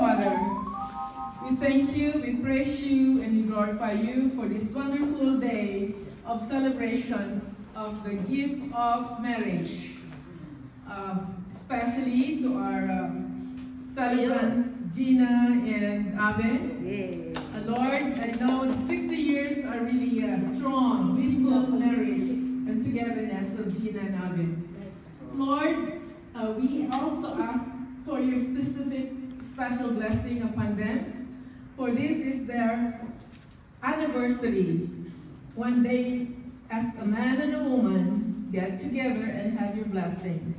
Father, we thank you, we praise you, and we glorify you for this wonderful day of celebration of the gift of marriage. Especially to our celebrants, Gina and Ave. Lord, I know 60 years are really a strong, peaceful marriage and togetherness of Gina and Ave. Lord, we also ask for your special blessing upon them, for this is their anniversary. One day, as a man and a woman, get together and have your blessing.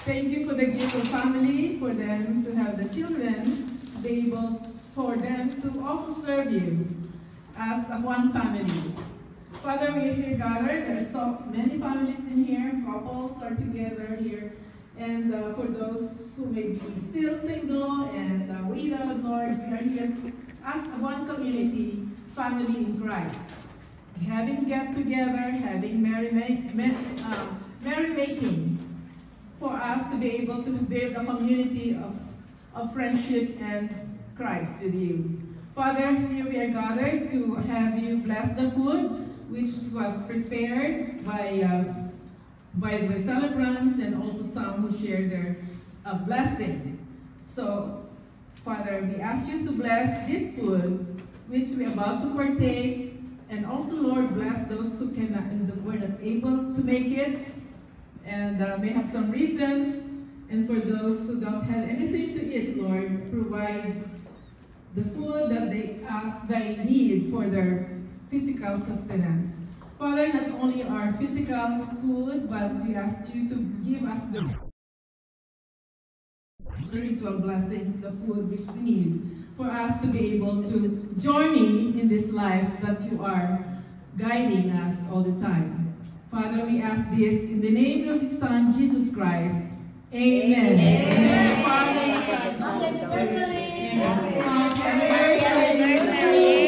Thank you for the gift of family, for them to have the children, be able for them to also serve you as a one family. Father, we are here gathered. There are so many families in here, couples are together here. And for those who may be still single and widowed, Lord, we are here as one community, family in Christ. Having get together, having merrymaking, for us to be able to build a community of friendship and Christ with you. Father, here we are gathered to have you bless the food, which was prepared by the celebrants and also some who share their blessing. So, Father, we ask you to bless this food, which we are about to partake, and also, Lord, bless those who cannot and were not able to make it, and may have some reasons, and for those who don't have anything to eat, Lord, provide the food that they need for their physical sustenance. Father, not only our physical food, but we ask you to give us the spiritual blessings, the food which we need for us to be able to journey in this life that you are guiding us all the time. Father, we ask this in the name of your Son, Jesus Christ. Amen. Amen.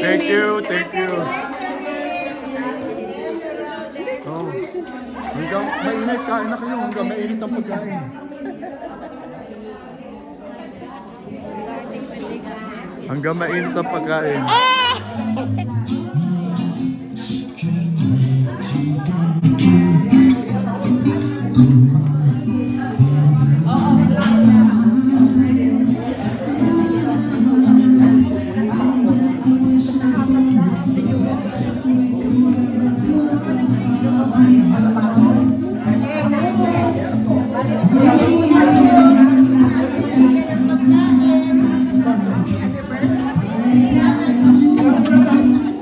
Thank you, thank you. Oh. Hanggang mainit, kain na kayo. Hanggang mainit ang pagkain. Hanggang mainit ang pagkain. Thank you.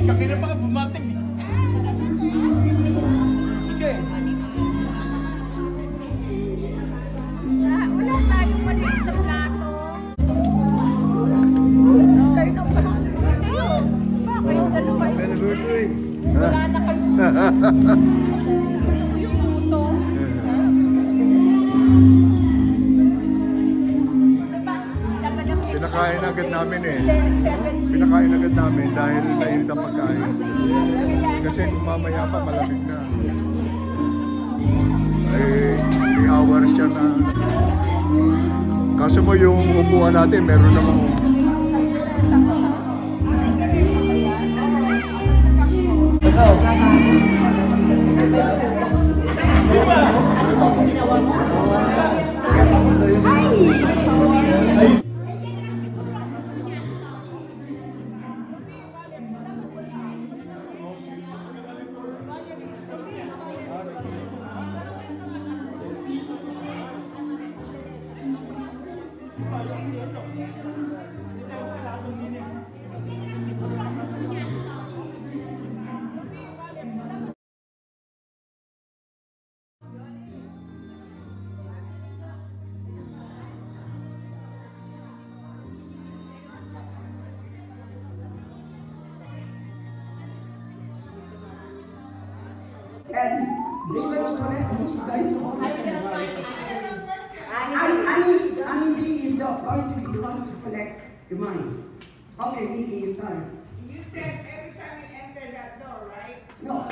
Kanina pa ka bumating. Sige. Wala tayong maliit na plato. Kayo na pa. Kayo. Ba, kayong dalawa. Anniversary. Wala na kayo. Sige, yung luto. Pinakain agad namin eh. Pinakain agad namin dahil mainit ang pagkain. Kasi kung mamaya pa malamig na. Eh, 3 hours siya na. Kaso mo yung upuan natin, meron namang And this one is correct. Annie is going to be the one to collect the money. Okay, Nikki, your turn. You said every time you enter that door, right? No.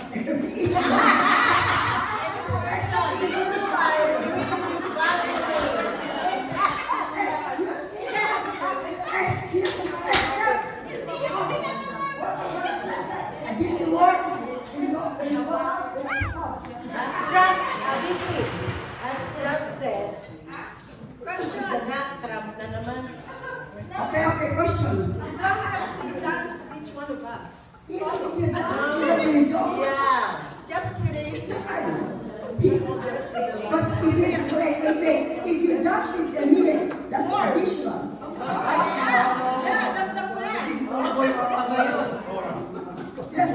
This the word is not the As Trump, Abiti, as Trump said, Trump na naman. Okay, question. As long as he dance each one of us. Even if you don't, Yeah. Just kidding. but if you dance with the meal, that's traditional. Yeah, that's the plan. Yes.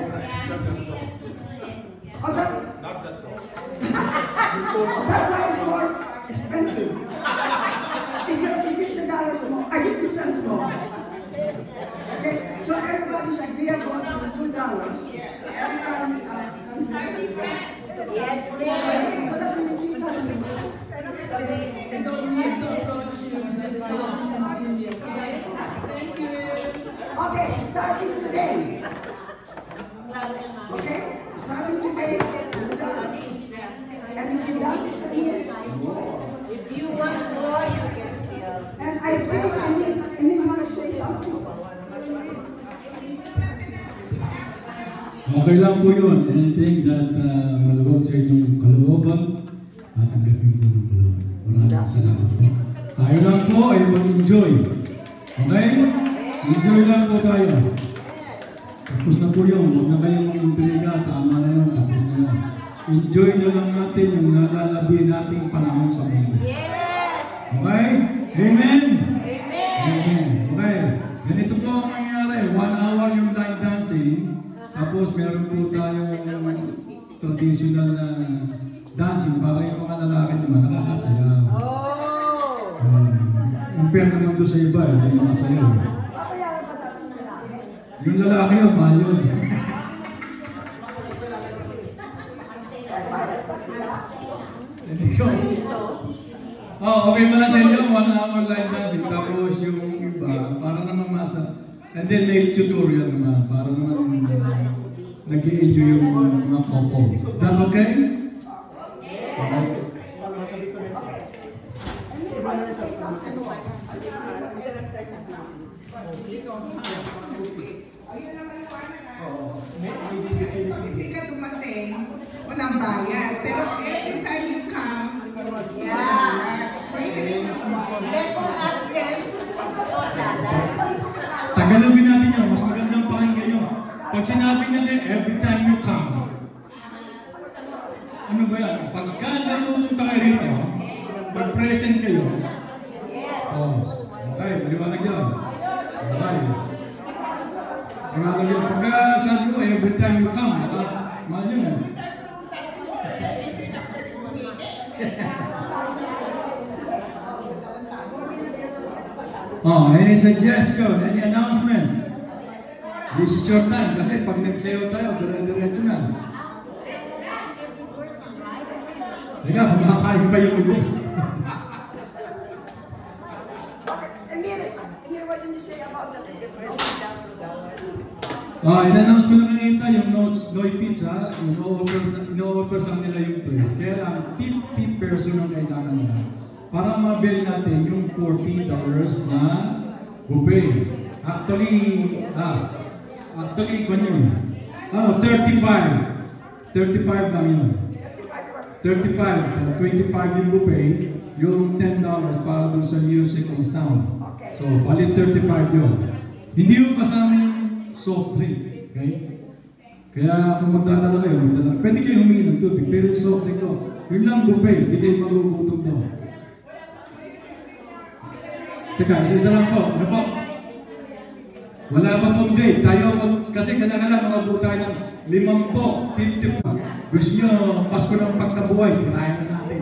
Oh, that one is more expensive. It's going to be $50 more. I give the cents more. Okay, so everybody's agreeable to $2. Everybody, Yes, please. so that will be $3. I don't need to approach you. That's fine. Thank you. Okay, starting today. Okay, starting today. And if you dance with the meal, If you want more, you can still. and I think I need want to say something. Okay lang po yun. Anything that maluwag sa inyong kalooban at tanggapin po ng kalooban. Maraming salamat po. Tayo lang po ay mag-enjoy. Okay? Enjoy lang po tayo. Tapos na po yun. Huwag na kayong intriga. Tama na yun. Tapos na yun. Enjoy na lang natin yung nalalabi nating panahon sa mundo. Yes! Okay? Amen? Amen! Amen. Okay. Ganito po ang mangyayari. 1 hour yung line dancing. Tapos meron po tayong traditional na dancing para yung mga lalaki naman nakakasayaw. Oh! Compare naman doon sa iba, yung mga sayaw. Yung lalaki yun, mahal yun. Oh, okay pala sa inyo, 1 hour line dancing. Tapos yung iba, para naman masa. And then may tutorial naman, para naman nag-i-enjoy yung mga couples. Is that okay? Ayun naman yung hindi ka dumating, walang bayad. Pero every time you come, Tagalogin natin yun, mas magandang pakinggan nyo. Pag sinabi niya kayo, every time you come, ano ba yan? Pagka narumunta kayo rito, mag-present kayo. Oh, okay, maliwanag yun. Okay. Maliwanag yun. Pagka sabi ko, Oh, any suggestion, any announcement? This is your time kasi pag nagsayo tayo, dire-diretso na. Teka, kumakain pa yung iba. Emir, what did you say about the In-announce ko lang kanina yung Noy Pizza, ino-offer sa nila yung price. Kaya lang, 50 peso ang kailangan nila para mabili natin yung $40 na buffet. Actually, kung yun. 35 lang yun. 35, 25 yung buffet, yung $10 para dun sa music and sound. So, bali 35 yun. Hindi yung kasama yung soft drink. Okay? Kaya kung magdadala kayo, pwede kayo humingi ng tubig, pero yung soft drink ko, yun lang buffet, hindi kayo magugutom daw. Teka, isa lang po. Ano po? Wala pa pong date. Tayo, kasi kailangan mga tayo ng 50, 50 pa. Gusto nyo, Pasko ng pagkabuhay, kinain na natin.